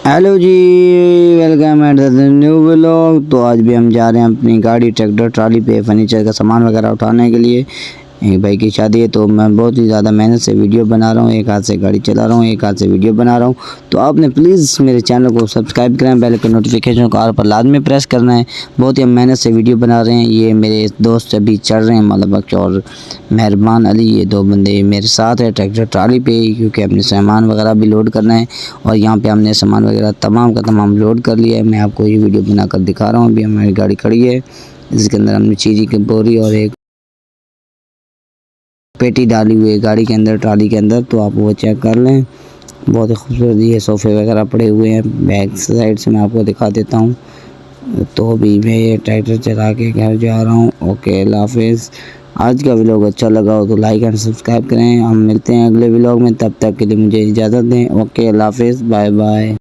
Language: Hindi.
Hello ji, welcome at the new vlog. तो आज भी हम जा रहे हैं अपनी गाड़ी ट्रैक्टर ट्राली पे फर्नीचर का सामान वगैरह उठाने के लिए। एक भाई की शादी है तो मैं बहुत ही ज़्यादा मेहनत से वीडियो बना रहा हूँ। एक हाथ से गाड़ी चला रहा हूँ, एक हाथ से वीडियो बना रहा हूँ। तो आपने प्लीज़ मेरे चैनल को सब्सक्राइब करें, बेल के नोटिफिकेशन को आल पर लाजमी प्रेस करना है। बहुत ही हम मेहनत से वीडियो बना रहे हैं। ये मेरे दोस्त अभी चढ़ रहे हैं, मतलब बख्श और मेहरबान अली, ये दो बंदे मेरे साथ है ट्रैक्टर ट्राली पे, क्योंकि अपने सामान वगैरह भी लोड करना है। और यहाँ पे हमने सामान वगैरह तमाम का तमाम लोड कर लिया है। मैं आपको ये वीडियो बनाकर दिखा रहा हूँ। अभी हमारी गाड़ी खड़ी है, इसके अंदर हमने चीज़ी की बोरी और एक पेटी डाली हुई है गाड़ी के अंदर, ट्राली के अंदर। तो आप वो चेक कर लें। बहुत ही खूबसूरत ये सोफ़े वगैरह पड़े हुए हैं। बैक साइड से मैं आपको दिखा देता हूँ। तो अभी मैं ये ट्रैक्टर चला के घर जा रहा हूँ। ओके, अल्लाह हाफिज़। आज का व्लॉग अच्छा लगा हो तो लाइक एंड सब्सक्राइब करें। हम मिलते हैं अगले व्लॉग में, तब तक के लिए मुझे इजाज़त दें। ओके, अल्लाह हाफिज़, बाय बाय।